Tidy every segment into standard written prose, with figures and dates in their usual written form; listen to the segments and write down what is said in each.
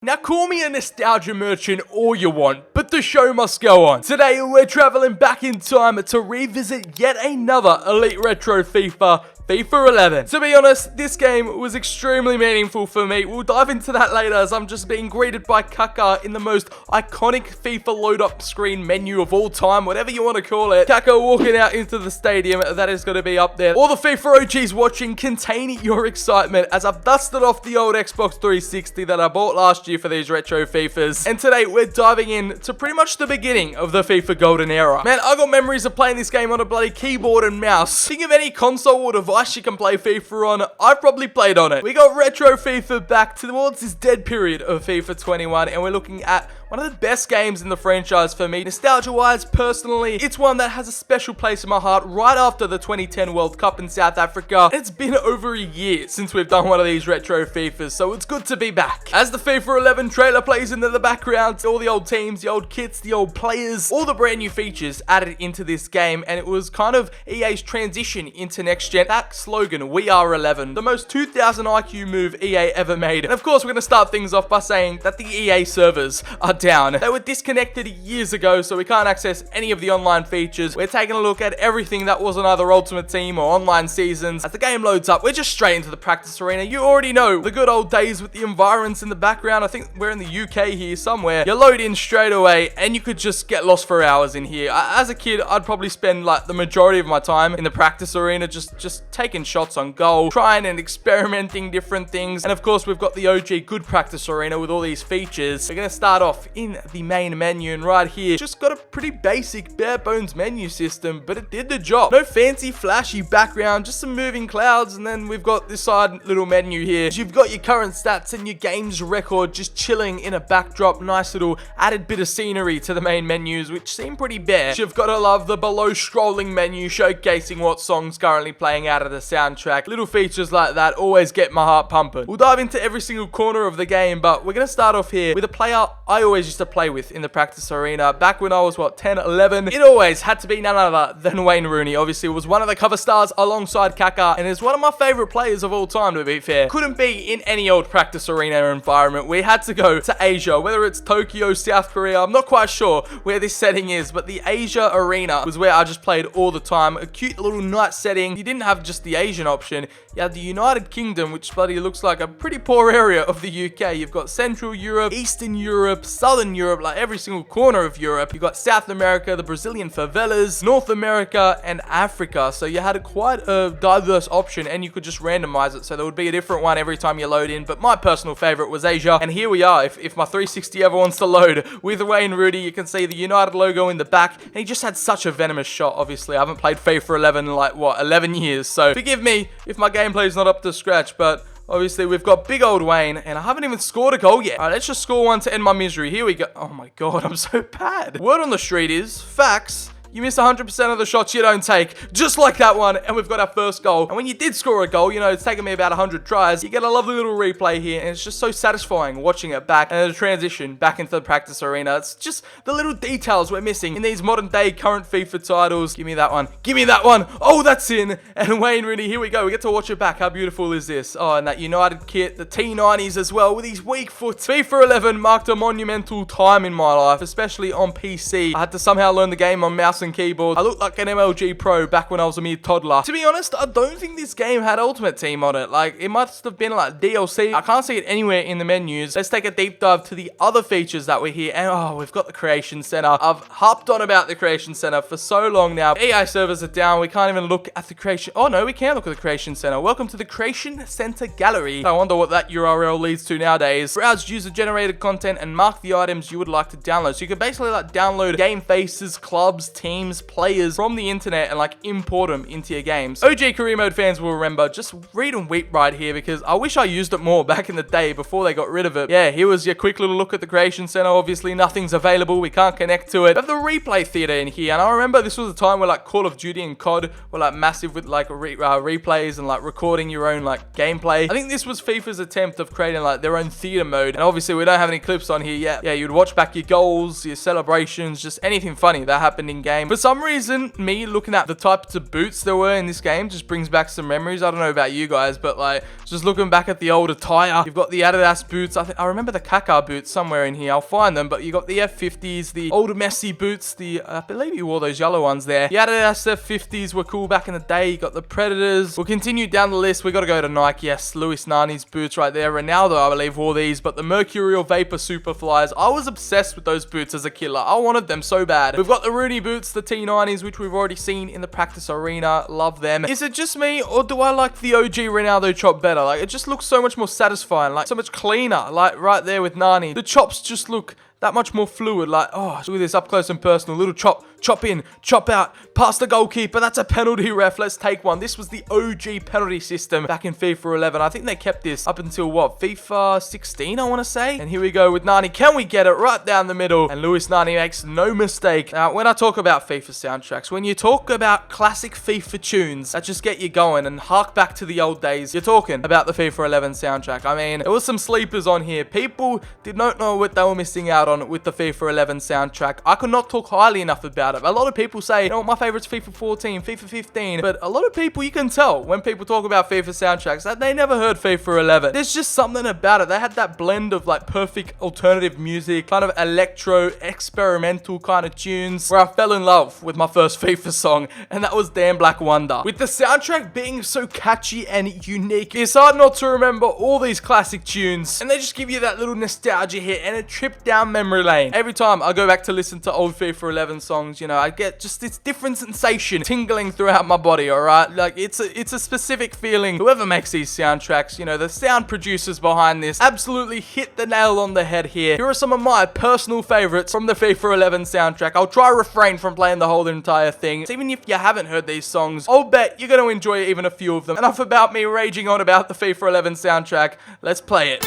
Now call me a nostalgia merchant all you want, but the show must go on. Today we're traveling back in time to revisit yet another Elite Retro FIFA 11. To be honest, this game was extremely meaningful for me. We'll dive into that later as I'm just being greeted by Kaka in the most iconic FIFA load-up screen menu of all time, whatever you want to call it. Kaka walking out into the stadium, that is going to be up there. All the FIFA OGs watching, contain your excitement as I've dusted off the old Xbox 360 that I bought last year for these Retro FIFAs. And today we're diving in to pretty much the beginning of the FIFA Golden Era. Man, I got memories of playing this game on a bloody keyboard and mouse. Think of any console or device you can play FIFA on, I've probably played on it. We got Retro FIFA back towards this dead period of FIFA 21, and we're looking at one of the best games in the franchise for me. Nostalgia-wise, personally, it's one that has a special place in my heart right after the 2010 World Cup in South Africa. It's been over a year since we've done one of these Retro FIFAs, so it's good to be back. As the FIFA 11 trailer plays into the background, all the old teams, the old kits, the old players, all the brand new features added into this game, and it was kind of EA's transition into next gen. That slogan, "We are 11," the most 2000 IQ move EA ever made. And of course, we're going to start things off by saying that the EA servers are down. They were disconnected years ago, so we can't access any of the online features. We're taking a look at everything that wasn't either Ultimate Team or online seasons. As the game loads up, we're just straight into the practice arena. You already know the good old days with the environs in the background. I think we're in the UK here somewhere. You load in straight away, and you could just get lost for hours in here. As a kid, I'd probably spend like the majority of my time in the practice arena just taking shots on goal, trying and experimenting different things. And of course, we've got the OG good practice arena with all these features. We're going to start off in the main menu, and right here just got a pretty basic bare bones menu system, but it did the job. No fancy flashy background, just some moving clouds. And then we've got this side little menu here. You've got your current stats and your games record just chilling in a backdrop. Nice little added bit of scenery to the main menus, which seem pretty bare. You've got to love the below scrolling menu showcasing what songs currently playing out of the soundtrack. Little features like that always get my heart pumping. We'll dive into every single corner of the game, but we're going to start off here with a player I always used to play with in the practice arena. Back when I was, 10, 11, it always had to be none other than Wayne Rooney. Obviously, was one of the cover stars alongside Kaka, and is one of my favorite players of all time, to be fair. Couldn't be in any old practice arena environment. We had to go to Asia, whether it's Tokyo, South Korea, I'm not quite sure where this setting is, but the Asia arena was where I just played all the time. A cute little night setting. You didn't have just the Asian option, you had the United Kingdom, which bloody looks like a pretty poor area of the UK. You've got Central Europe, Eastern Europe, Southern Europe, like every single corner of Europe. You've got South America, the Brazilian favelas, North America, and Africa. So you had quite a diverse option, and you could just randomize it, so there would be a different one every time you load in. But my personal favorite was Asia, and here we are. If my 360 ever wants to load with Wayne Rooney, you can see the United logo in the back, and he just had such a venomous shot. Obviously, I haven't played FIFA 11 in 11 years, so forgive me if my gameplay's not up to scratch, but obviously, we've got big old Wayne, and I haven't even scored a goal yet. All right, let's just score one to end my misery. Here we go. Oh my god, I'm so bad. Word on the street is, facts, you miss 100% of the shots you don't take, just like that one, and we've got our first goal. And when you did score a goal, you know, it's taken me about 100 tries, you get a lovely little replay here, and it's just so satisfying watching it back, and the transition back into the practice arena. It's just the little details we're missing in these modern day current FIFA titles. Give me that one. Give me that one. Oh, that's in. And Wayne Rooney, here we go. We get to watch it back. How beautiful is this? Oh, and that United kit, the T90s as well, with these weak foot. FIFA 11 marked a monumental time in my life, especially on PC. I had to somehow learn the game on mouse and keyboard. I looked like an MLG pro back when I was a mere toddler. To be honest, I don't think this game had Ultimate Team on it. Like, it must have been like DLC. I can't see it anywhere in the menus. Let's take a deep dive to the other features that were here. And oh, we've got the Creation Center. I've harped on about the Creation Center for so long now. EA servers are down. We can't even look at the Creation... Oh no, we can look at the Creation Center. Welcome to the Creation Center Gallery. I wonder what that URL leads to nowadays. Browse user-generated content and mark the items you would like to download. So you can basically like download game faces, clubs, teams, players from the internet and like import them into your games. OG career mode fans will remember. Just read and weep right here, because I wish I used it more back in the day before they got rid of it. Yeah, here was your quick little look at the Creation Center. Obviously nothing's available, we can't connect to it. But the replay theater in here, and I remember this was a time where like Call of Duty and COD were like massive with like replays and like recording your own like gameplay. I think this was FIFA's attempt of creating like their own theater mode, and obviously we don't have any clips on here yet. Yeah, you'd watch back your goals, your celebrations, just anything funny that happened in game. game. For some reason, me looking at the types of boots there were in this game just brings back some memories. I don't know about you guys, but like just looking back at the old attire, you've got the Adidas boots. I remember the Kaka boots somewhere in here. I'll find them, but you got the F50s, the old Messi boots, I believe you wore those yellow ones there. The Adidas F50s were cool back in the day. You got the Predators. We'll continue down the list. We got to go to Nike. Yes, Luis Nani's boots right there. Ronaldo, I believe, wore these, but the Mercurial Vapor Superflies. I was obsessed with those boots as a killer. I wanted them so bad. We've got the Rooney boots, the T90s, which we've already seen in the practice arena. Love them. Is it just me, or do I like the OG Ronaldo chop better? Like, it just looks so much more satisfying, like so much cleaner. Like right there with Nani, the chops just look that much more fluid. Like, oh, look at this up close and personal. Little chop in, chop out, past the goalkeeper. That's a penalty, ref. Let's take one. This was the OG penalty system back in FIFA 11. I think they kept this up until what, FIFA 16, I want to say. And here we go with Nani. Can we get it right down the middle? And Luis Nani makes no mistake. Now, when I talk about FIFA soundtracks, when you talk about classic FIFA tunes that just get you going and hark back to the old days, you're talking about the FIFA 11 soundtrack. I mean, there was some sleepers on here. People did not know what they were missing out on with the FIFA 11 soundtrack. I could not talk highly enough about it. A lot of people say, you know what, my favorite's FIFA 14, FIFA 15, but a lot of people, you can tell when people talk about FIFA soundtracks that they never heard FIFA 11. There's just something about it. They had that blend of like perfect alternative music, kind of electro, experimental kind of tunes, where I fell in love with my first FIFA song, and that was Damn Black Wonder. With the soundtrack being so catchy and unique, it's hard not to remember all these classic tunes, and they just give you that little nostalgia hit and a trip down memory lane. Every time I go back to listen to old FIFA 11 songs, you know, I get just this different sensation tingling throughout my body, alright? Like, it's a specific feeling. Whoever makes these soundtracks, you know, the sound producers behind this absolutely hit the nail on the head here. Here are some of my personal favorites from the FIFA 11 soundtrack. I'll try to refrain from playing the whole entire thing. So even if you haven't heard these songs, I'll bet you're going to enjoy even a few of them. Enough about me raging on about the FIFA 11 soundtrack. Let's play it.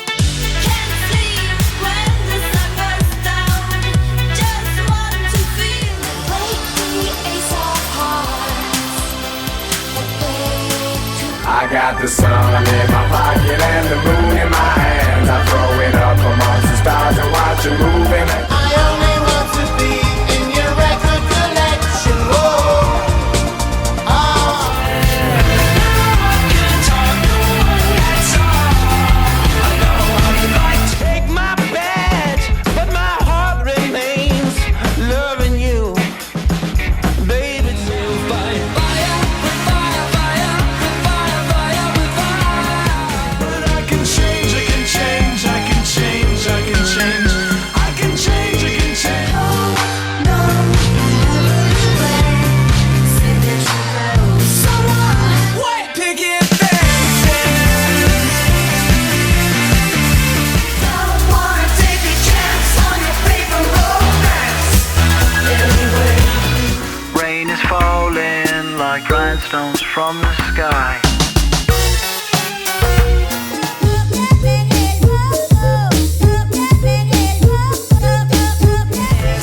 I got the sun in my pocket and the moon in my hands. I throw it up amongst the stars and watch it moving. I only want to be in your record collection. Whoa. Oh. Now I can talk no one, that's all. I know how you like to take my bed, but my heart remains loving you, baby. Till fire, fire, fire, fire, fire, fire, fire. But I can change, I can change, I can change, I can change, I can change, I can change. Oh no, someone white picket fences. Don't wanna take a chance on your paper romance. Anyway, Rain is falling like grindstones from the sky.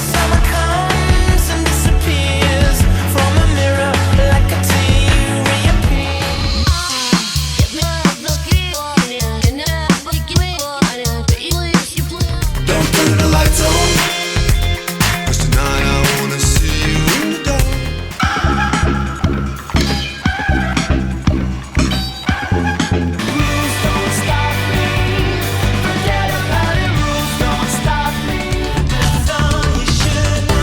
summer comes and disappears from a mirror like a teen reappears. Don't turn the lights on, 'cause tonight I wanna see you in the dark. Rules don't stop me. Forget about it. Rules don't stop me. That's all you should know.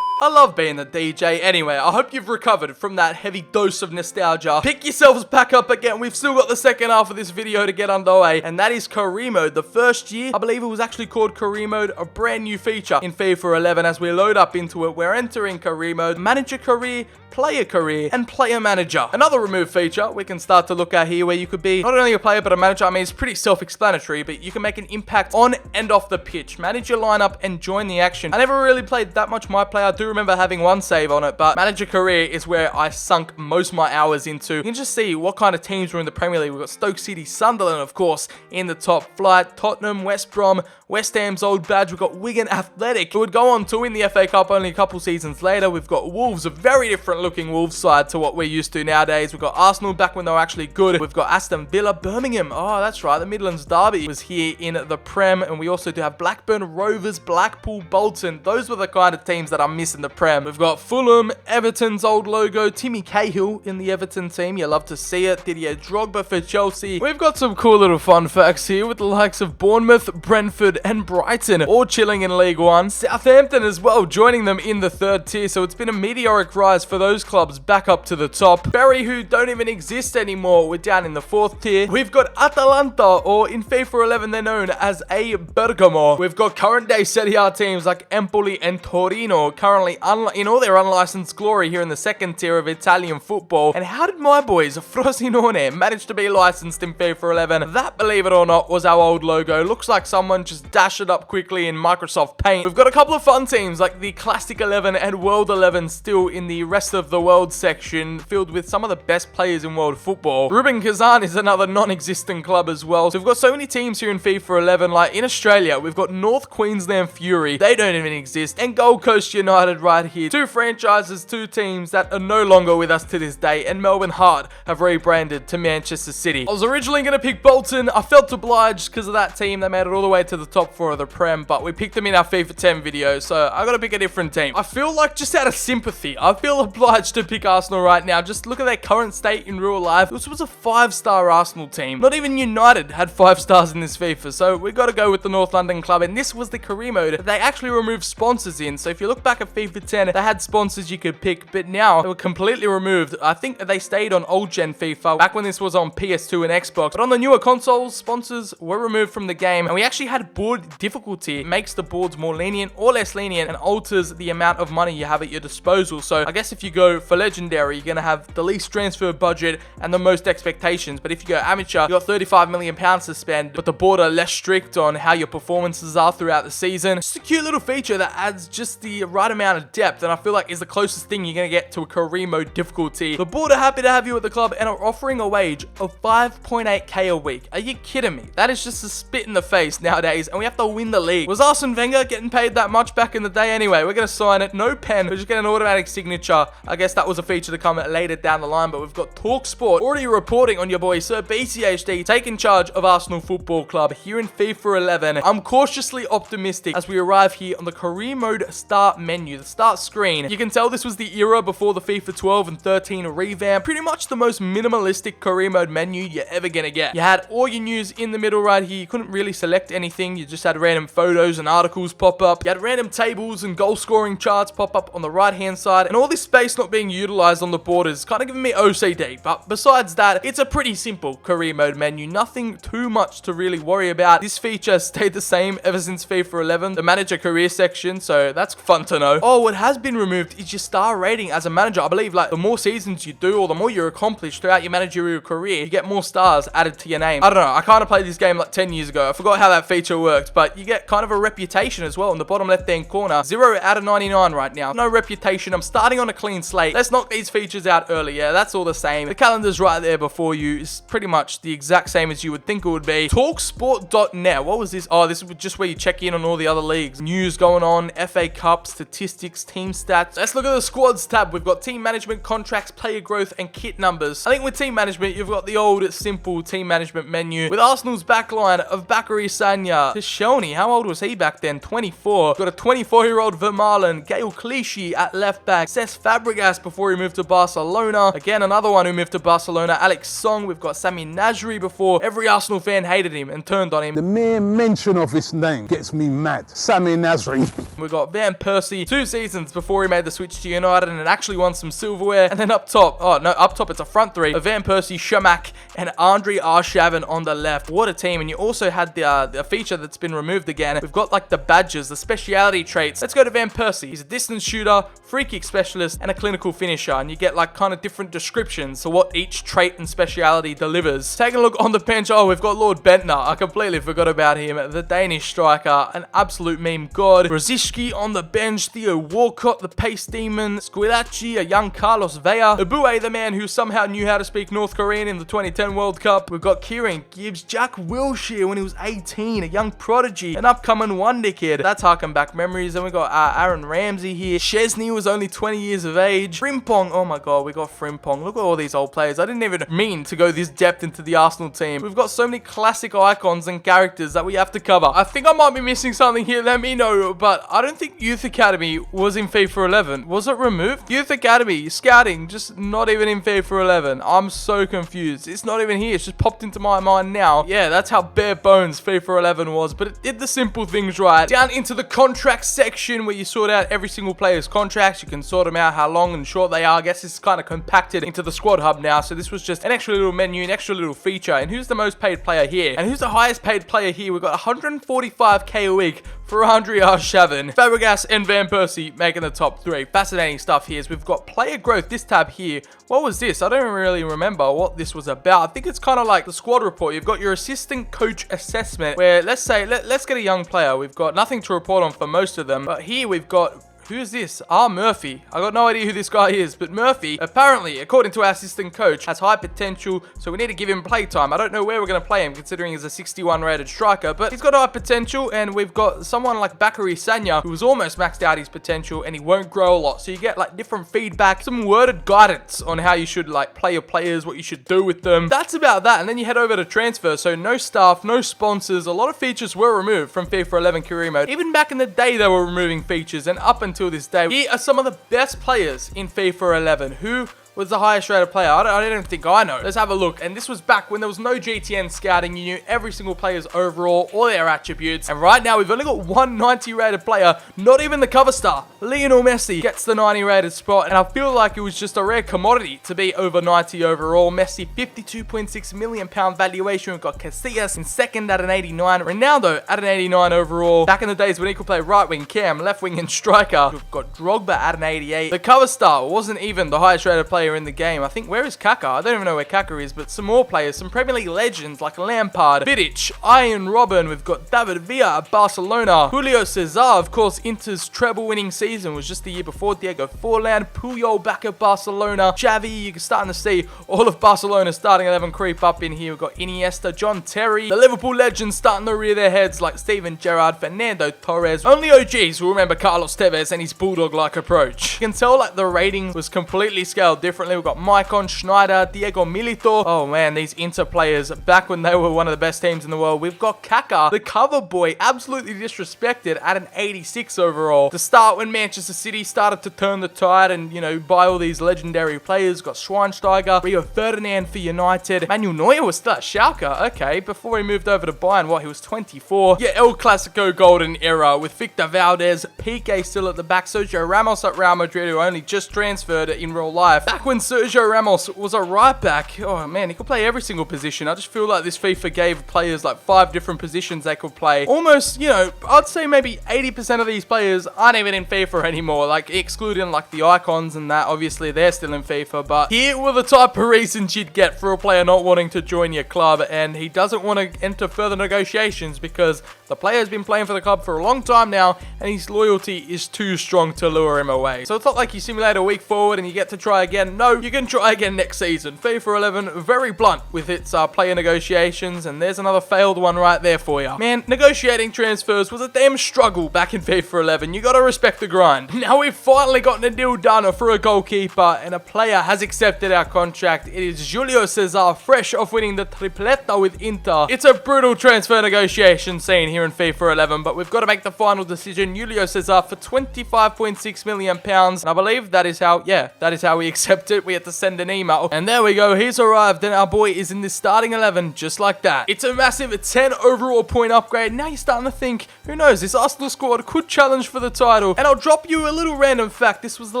I love being the DJ. Anyway, I hope you've recovered from that heavy dose of nostalgia. Pick yourselves back up again. We've still got the second half of this video to get underway, and that is career mode. The first year, I believe it was actually called career mode, a brand new feature in FIFA 11. As we load up into it, we're entering career mode, manager career, player career, and player manager. Another removed feature we can start to look at here, where you could be not only a player but a manager. I mean, it's pretty self-explanatory, but you can make an impact on and off the pitch, manage your lineup, and join the action. I never really played that much my player. I do remember having one save on it, but manager career is where I sunk most of my hours into. You can just see what kind of teams were in the Premier League. We've got Stoke City, Sunderland, of course, in the top flight, Tottenham, West Brom, West Ham's old badge. We've got Wigan Athletic, who would go on to win the FA Cup only a couple seasons later. We've got Wolves, a very different looking Wolves side to what we're used to nowadays. We've got Arsenal back when they were actually good. We've got Aston Villa, Birmingham. Oh, that's right, the Midlands Derby was here in the Prem. And we also do have Blackburn Rovers, Blackpool, Bolton. Those were the kind of teams that I miss in the Prem. We've got Fulham, Everton's old logo, Timmy Cahill in the Everton team. You love to see it. Didier Drogba for Chelsea. We've got some cool little fun facts here with the likes of Bournemouth, Brentford, and Brighton, all chilling in League One. Southampton as well, joining them in the third tier. So it's been a meteoric rise for those clubs back up to the top. Bury, who don't even exist anymore, we're down in the fourth tier. We've got Atalanta, or in FIFA 11 they're known as a Bergamo. We've got current day Serie A teams like Empoli and Torino, currently in all their unlicensed glory here in the second tier of Italian football. And how did my boys Frosinone manage to be licensed in FIFA 11? That, believe it or not, was our old logo. Looks like someone just dashed it up quickly in Microsoft Paint. We've got a couple of fun teams like the Classic 11 and World 11 still in the rest of the world section, filled with some of the best players in world football. Rubin Kazan is another non-existent club as well. So we've got so many teams here in FIFA 11. Like in Australia, we've got North Queensland Fury. They don't even exist. And Gold Coast United right here. Two franchises, two teams that are no longer with us to this day. And Melbourne Heart have rebranded to Manchester City. I was originally going to pick Bolton. I felt obliged because of that team. They made it all the way to the top 4 of the Prem, but we picked them in our FIFA 10 video, so I got to pick a different team. I feel like, just out of sympathy, I feel obliged to pick Arsenal right now. Just look at their current state in real life. This was a 5-star Arsenal team. Not even United had 5 stars in this FIFA, so we got to go with the North London club. And this was the career mode. They actually removed sponsors in, so if you look back at FIFA 10, they had sponsors you could pick, but now they were completely removed. I think they stayed on old gen FIFA back when this was on PS2 and Xbox, but on the newer consoles, sponsors were removed from the game. And we actually had board difficulty. It makes the boards more lenient or less lenient and alters the amount of money you have at your disposal. So I guess if you go for legendary, you're going to have the least transfer budget and the most expectations. But if you go amateur, you got £35 million to spend, but the board are less strict on how your performances are throughout the season. Just a cute little feature that adds just the right amount of depth, and I feel like is the closest thing you're going to get to a career mode difficulty. The board are happy to have you at the club and are offering a wage of 5.8k a week. Are you kidding me? That is just a spit in the face nowadays, and we have to win the league. Was Arsene Wenger getting paid that much back in the day anyway? We're going to sign it. No pen. We're just getting an automatic signature. I guess that was a feature to come later down the line, but we've got TalkSport already reporting on your boy Sir BCHD taking charge of Arsenal Football Club here in FIFA 11. I'm cautiously optimistic as we arrive here on the career mode start menu, the start screen. You can tell this was the era before the FIFA 12 and 13 revamp. Pretty much the most minimalistic career mode menu you're ever going to get. You had all your news in the middle right here. You couldn't really select anything. You just had random photos and articles pop up. You had random tables and goal scoring charts pop up on the right hand side, and all this space not being utilized on the board is kind of giving me OCD. But besides that, it's a pretty simple career mode menu. Nothing too much to really worry about. This feature stayed the same ever since FIFA 11, the manager career section, so that's fun to know. Oh, what has been removed is your star rating as a manager. I believe like the more seasons you do or the more you're accomplished throughout your managerial career, you get more stars added to your name. I don't know, I kind of played this game like 10 years ago. I forgot how that feature worked, but you get kind of a reputation as well in the bottom left hand corner. 0 out of 99 right now. No reputation. I'm starting on a clean slate. Let's knock these features out early. Yeah, that's all the same. The calendar's right there before you. It's pretty much the exact same as you would think it would be. Talksport.net. What was this? Oh, this is just where you check in on all the other leagues. News going on, FA Cup, statistics, team stats. Let's look at the squads tab. We've got team management, contracts, player growth, and kit numbers. I think with team management, you've got the old simple team management menu. With Arsenal's backline of Bakary Sagna, Koscielny, how old was he back then? 24. Got a 24-year-old Vermaelen, Gael Clichy at left back, Cesc Fabregas before he moved to Barcelona. Again, another one who moved to Barcelona, Alex Song. We've got Sami Nasri before. Every Arsenal fan hated him and turned on him. The mere mention of his name gets me mad. Sami Nasri. We've got Van Persie, 2 seasons before he made the switch to United and actually won some silverware. And then up top, oh no, up top it's a front three of Van Persie, Shamak, and Andre Arshavin on the left. What a team. And you also had the feature that's been removed again. We've got like the badges, the speciality traits. Let's go to Van Persie. He's a distance shooter, free kick specialist, and a clinical finisher. And you get like kind of different descriptions for what each trait and speciality delivers. Taking a look on the bench, oh, we've got Lord Bentner. I completely forgot about him. The Danish striker, an absolute meme god. Brzezinski on the bench, Theo Walcott Walcott, the Pace Demon, Squillaci, a young Carlos Vela, Abue, the man who somehow knew how to speak North Korean in the 2010 World Cup. We've got Kieran Gibbs, Jack Wilshere when he was 18, a young prodigy, an upcoming wonder kid. That's harking back memories. Then we got Aaron Ramsey here. Chesney was only 20 years of age. Frimpong, oh my god, we got Frimpong. Look at all these old players. I didn't even mean to go this depth into the Arsenal team. We've got so many classic icons and characters that we have to cover. I think I might be missing something here, let me know, but I don't think Youth Academy was in FIFA 11. Was it removed? Youth Academy, scouting, just not even in FIFA 11. I'm so confused. It's not even here. It's just popped into my mind now. Yeah, that's how bare bones FIFA 11 was, but it did the simple things right. Down into the contract section where you sort out every single player's contracts. You can sort them out, how long and short they are. I guess it's kind of compacted into the squad hub now, so this was just an extra little menu, an extra little feature. And who's the most paid player here? And who's the highest paid player here? We've got 145k a week for Andre Arshavin, Fabregas, and Van Persie making the top 3. Fascinating stuff here. We've got player growth, this tab here. What was this? I don't really remember what this was about. I think it's kind of like the squad report. You've got your assistant coach assessment where let's say, let's get a young player. We've got nothing to report on for most of them, but here we've got, who's this? Murphy. I got no idea who this guy is, but Murphy, apparently, according to our assistant coach, has high potential, so we need to give him play time. I don't know where we're going to play him, considering he's a 61 rated striker, but he's got high potential, and we've got someone like Bakary Sanya, who has almost maxed out his potential, and he won't grow a lot. So you get like different feedback, some worded guidance on how you should like play your players, what you should do with them. That's about that, and then you head over to transfer, so no staff, no sponsors. A lot of features were removed from FIFA 11 career mode. Even back in the day, they were removing features, and up until this day. Here are some of the best players in FIFA 11. Who was the highest rated player? I don't think I know. Let's have a look. And this was back when there was no GTN scouting. You knew every single player's overall, all their attributes. And right now, we've only got one 90 rated player, not even the cover star. Lionel Messi gets the 90 rated spot. And I feel like it was just a rare commodity to be over 90 overall. Messi, £52.6 million valuation. We've got Casillas in second at an 89. Ronaldo at an 89 overall. Back in the days when he could play right wing, cam, left wing, and striker. We've got Drogba at an 88. The cover star wasn't even the highest rated player in the game. I think, where is Kaka? I don't even know where Kaka is, but some more players, some Premier League legends like Lampard, Vidic, Ian Robben. We've got David Villa at Barcelona. Julio Cesar, of course, Inter's treble winning season was just the year before. Diego Forlan, Puyol back at Barcelona. Xavi, you're starting to see all of Barcelona's starting 11 creep up in here. We've got Iniesta, John Terry, the Liverpool legends starting to rear their heads like Steven Gerrard, Fernando Torres. Only OGs will remember Carlos Tevez and his bulldog-like approach. You can tell like the rating was completely scaled differently. We've got Maicon, Schneider, Diego Milito. Oh man, these Inter players back when they were one of the best teams in the world. We've got Kaka, the cover boy, absolutely disrespected at an 86 overall. To start when Manchester City started to turn the tide and, you know, buy all these legendary players. We've got Schweinsteiger, Rio Ferdinand for United. Manuel Neuer was still at Schalke. Okay, before he moved over to Bayern, what, he was 24. Yeah, El Clasico golden era with Victor Valdez, Piqué still at the back, Sergio Ramos at Real Madrid, who only just transferred in real life. Back when Sergio Ramos was a right back, oh man, he could play every single position. I just feel like this FIFA gave players like 5 different positions they could play. Almost, you know, I'd say maybe 80% of these players aren't even in FIFA anymore, like excluding like the icons and that. Obviously, they're still in FIFA, but here were the type of reasons you'd get for a player not wanting to join your club, and he doesn't want to enter further negotiations because the player's been playing for the club for a long time now, and his loyalty is too strong to lure him away. So it's not like you simulate a week forward and you get to try again. No, you can try again next season. FIFA 11, very blunt with its player negotiations, and there's another failed one right there for you. Man, negotiating transfers was a damn struggle back in FIFA 11. You gotta respect the grind. Now we've finally gotten a deal done for a goalkeeper, and a player has accepted our contract. It is Julio Cesar, fresh off winning the tripleta with Inter. It's a brutal transfer negotiation scene here in FIFA 11, but we've got to make the final decision. Julio Cesar for £25.6 million, and I believe that is how we accept it. We had to send an email, and there we go. He's arrived, and our boy is in this starting 11 just like that. It's a massive 10 overall point upgrade. Now you're starting to think, who knows, this Arsenal squad could challenge for the title. And I'll drop you a little random fact. This was the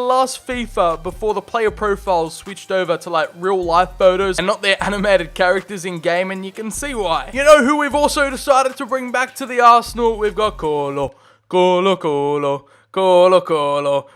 last FIFA before the player profiles switched over to like real life photos and not their animated characters in game, and you can see why. You know who we've also decided to bring back to the Arsenal? We've got Colo. Colo Toure.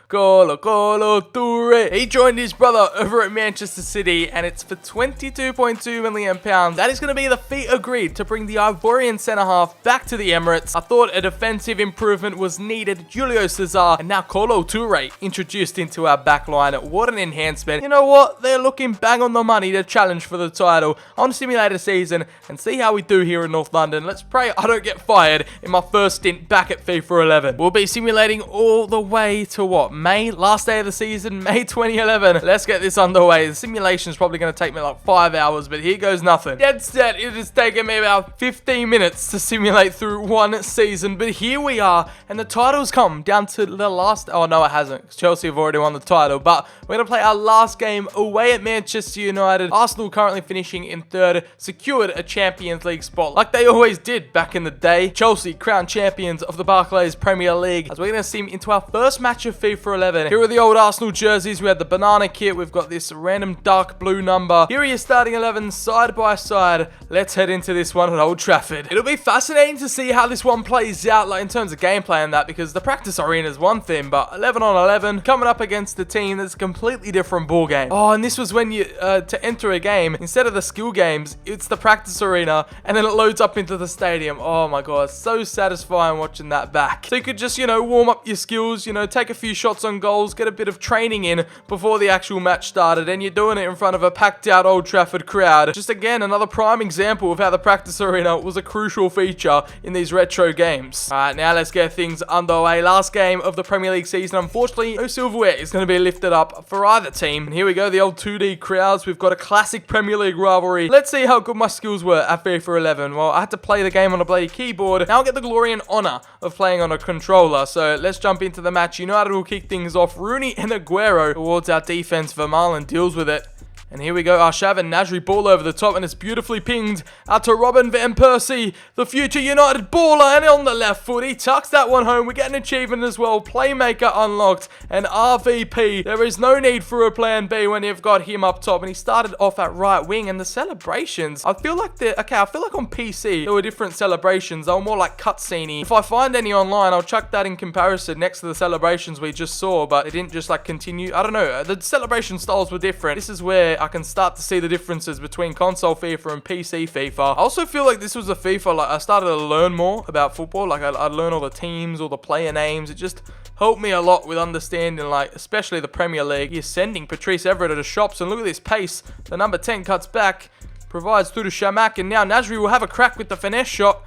He joined his brother over at Manchester City, and it's for £22.2 million. That is going to be the fee agreed to bring the Ivorian centre-half back to the Emirates. I thought a defensive improvement was needed. Julio Cesar and now Colo Toure introduced into our backline. What an enhancement. You know what? They're looking bang on the money to challenge for the title on Simulator Season and see how we do here in North London. Let's pray I don't get fired in my first stint back at FIFA 11. We'll be simulating all the way to what? May? Last day of the season? May 2011. Let's get this underway. The simulation's probably going to take me like 5 hours, but here goes nothing. Dead set, it has taken me about 15 minutes to simulate through one season, but here we are, and the title's come down to the last... Oh, no, it hasn't, because Chelsea have already won the title, but we're going to play our last game away at Manchester United. Arsenal currently finishing in third, secured a Champions League spot, like they always did back in the day. Chelsea crowned champions of the Barclays Premier League, as we're going to sim into our first match of FIFA 11. Here are the old Arsenal jerseys. We had the banana kit. We've got this random dark blue number. Here are your starting 11 side by side. Let's head into this one at Old Trafford. It'll be fascinating to see how this one plays out, like in terms of gameplay and that, because the practice arena is one thing, but 11 on 11 coming up against a team that's a completely different ball game. Oh, and this was when you to enter a game, instead of the skill games, it's the practice arena, and then it loads up into the stadium. Oh my god, so satisfying watching that back. So you could just, you know, warm up your skills, you know, take a few shots on goals, get a bit of training in before the actual match started, and you're doing it in front of a packed out Old Trafford crowd. Just again, another prime example of how the practice arena was a crucial feature in these retro games. Alright, now let's get things underway. Last game of the Premier League season. Unfortunately, no silverware is going to be lifted up for either team. And here we go, the old 2D crowds. We've got a classic Premier League rivalry. Let's see how good my skills were at FIFA 11. Well, I had to play the game on a bloody keyboard. Now I'll get the glory and honor of playing on a controller. So let's jump into the match. United will kick things off. Rooney and Aguero towards our defense. Vermaelen deals with it. And here we go, Arshavin, Nasri ball over the top, and it's beautifully pinged out to Robin Van Persie, the future United baller, and on the left foot, he tucks that one home. We get an achievement as well, playmaker unlocked, and RVP. There is no need for a plan B when you've got him up top, and he started off at right wing, and the celebrations, I feel like on PC, there were different celebrations. They were more like cutscene-y. If I find any online, I'll chuck that in comparison next to the celebrations we just saw, but it didn't just like continue. I don't know, the celebration styles were different. This is where I can start to see the differences between console FIFA and PC FIFA. I also feel like this was a FIFA, like I started to learn more about football. Like I'd learn all the teams, all the player names. It just helped me a lot with understanding, like, especially the Premier League. You're sending Patrice Evra to the shops, and look at this pace. The number 10 cuts back, provides through to Shamak, and now Nasri will have a crack with the finesse shot.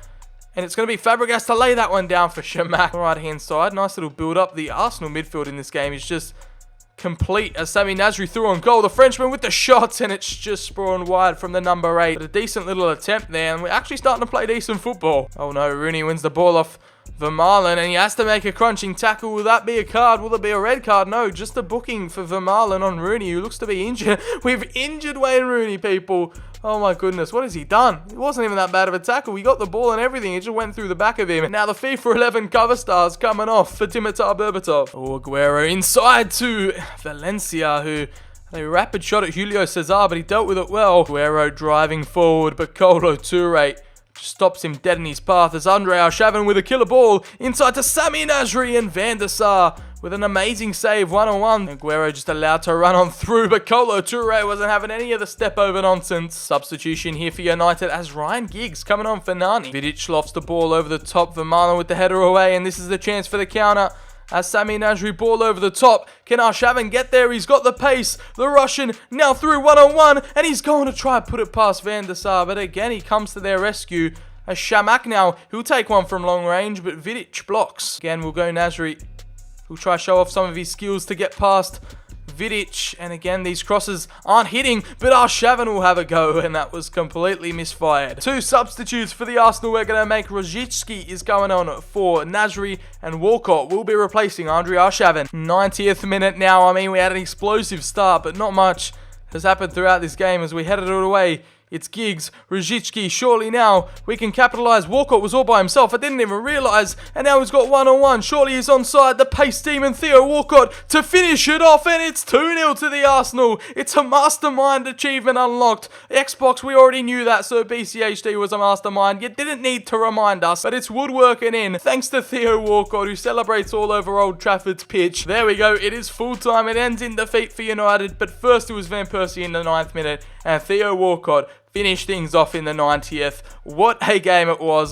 And it's going to be Fabregas to lay that one down for Shamak. Right hand side, nice little build up. The Arsenal midfield in this game is just complete as Sami Nasri threw on goal. The Frenchman with the shots, and it's just spawned wide from the number 8. But a decent little attempt there, and we're actually starting to play decent football. Oh no, Rooney wins the ball off Vermaelen, and he has to make a crunching tackle. Will that be a card? Will it be a red card? No, just a booking for Vermaelen on Rooney, who looks to be injured. We've injured Wayne Rooney, people. Oh my goodness, what has he done? It wasn't even that bad of a tackle. He got the ball and everything. It just went through the back of him. And now the FIFA 11 cover star's coming off for Dimitar Berbatov. Oh, Aguero inside to Valencia, who had a rapid shot at Julio Cesar, but he dealt with it well. Aguero driving forward, but Colo Toure stops him dead in his path as Andre Arshavin with a killer ball inside to Sami Nasri, and Van der Sar with an amazing save, one-on-one. Aguero just allowed to run on through, but Colo Toure wasn't having any of the step-over nonsense. Substitution here for United as Ryan Giggs coming on for Nani. Vidic lofts the ball over the top, Vermaelen with the header away, and this is the chance for the counter. As Sami Nasri ball over the top. Can Arshavin get there? He's got the pace. The Russian now through one-on-one, and he's going to try to put it past Van der Sar, but again he comes to their rescue. As Shamak now, he'll take one from long range, but Vidic blocks. Again, we'll go Nasri. He'll try to show off some of his skills to get past Vidic, and again these crosses aren't hitting, but Arshavin will have a go, and that was completely misfired. 2 substitutes for the Arsenal. We're going to make Rojicki is going on for Nasri, and Walcott will be replacing Andre Arshavin. 90th minute now. I mean, we had an explosive start, but not much has happened throughout this game as we headed it away It's Giggs, Ruzicki, surely now we can capitalize. Walcott was all by himself, I didn't even realize, and now he's got one-on-one. Surely he's onside. The pace demon Theo Walcott to finish it off, and it's 2-0 to the Arsenal. It's a mastermind achievement unlocked. Xbox, we already knew that, so BCHD was a mastermind. You didn't need to remind us, but it's woodworking in, thanks to Theo Walcott, who celebrates all over Old Trafford's pitch. There we go, it is full time. It ends in defeat for United, but first it was Van Persie in the 9th minute, and Theo Walcott finish things off in the 90th. What a game it was.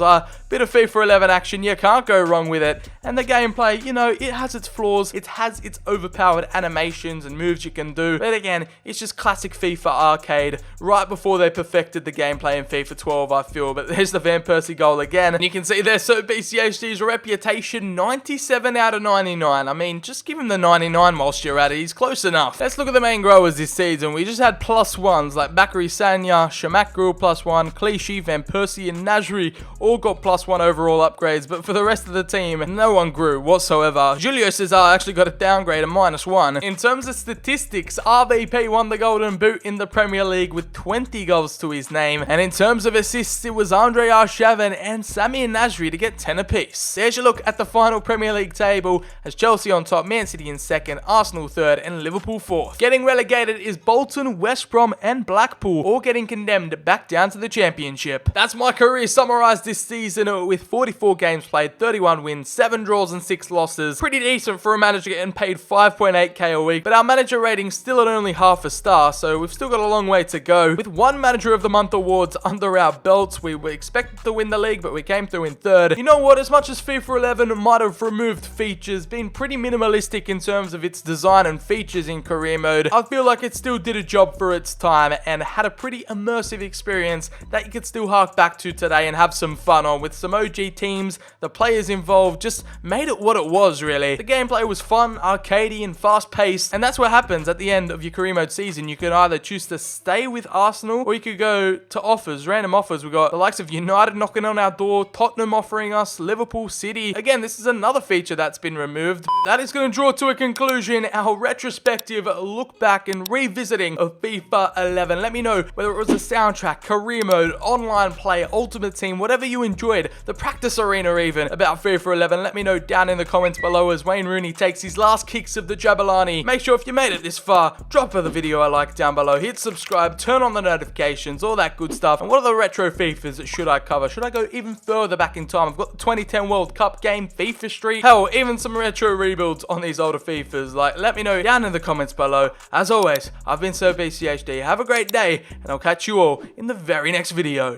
Bit of FIFA 11 action, you can't go wrong with it. And the gameplay, you know, it has its flaws. It has its overpowered animations and moves you can do. But again, it's just classic FIFA arcade, right before they perfected the gameplay in FIFA 12, I feel. But there's the Van Persie goal again. And you can see there, so BCHD's reputation, 97 out of 99. I mean, just give him the 99 whilst you're at it. He's close enough. Let's look at the main growers this season. We just had +1s like Bakary Sagna, Shamak grew +1, Clichy, Van Persie, and Nasri all got +1 overall upgrades, but for the rest of the team, no one grew whatsoever. Julio Cesar actually got a downgrade, a -1. In terms of statistics, RVP won the Golden Boot in the Premier League with 20 goals to his name, and in terms of assists, it was Andre Arshavin and Samir Nasri to get 10 apiece. There's your look at the final Premier League table, as Chelsea on top, Man City in 2nd, Arsenal 3rd, and Liverpool 4th. Getting relegated is Bolton, West Brom, and Blackpool, all getting condemned back down to the Championship. That's my career summarised this season with 44 games played, 31 wins, 7 draws and 6 losses. Pretty decent for a manager getting paid 5.8k a week, but our manager rating's still at only half a star, so we've still got a long way to go. With 1 Manager of the Month awards under our belts, we were expected to win the league, but we came through in 3rd. You know what, as much as FIFA 11 might have removed features, been pretty minimalistic in terms of its design and features in career mode, I feel like it still did a job for its time and had a pretty immersive experience that you could still hark back to today and have some fun on, with some OG teams, the players involved, just made it what it was really. The gameplay was fun, arcadey and fast paced, and that's what happens at the end of your career mode season. You could either choose to stay with Arsenal or you could go to offers, random offers. We got the likes of United knocking on our door, Tottenham offering us, Liverpool, City. Again, this is another feature that's been removed. That is going to draw to a conclusion our retrospective look back and revisiting of FIFA 11. Let me know whether it was the soundtrack, career mode, online play, ultimate team, whatever you enjoyed, the practice arena even, about FIFA 11. Let me know down in the comments below as Wayne Rooney takes his last kicks of the Jabulani. Make sure if you made it this far, drop the video a like down below, hit subscribe, turn on the notifications, all that good stuff. And what are the retro FIFAs that should I cover? Should I go even further back in time? I've got the 2010 World Cup game, FIFA Street, hell, even some retro rebuilds on these older FIFAs. Like, let me know down in the comments below. As always, I've been Sir BCHD. Have a great day, and I'll catch you all in the very next video.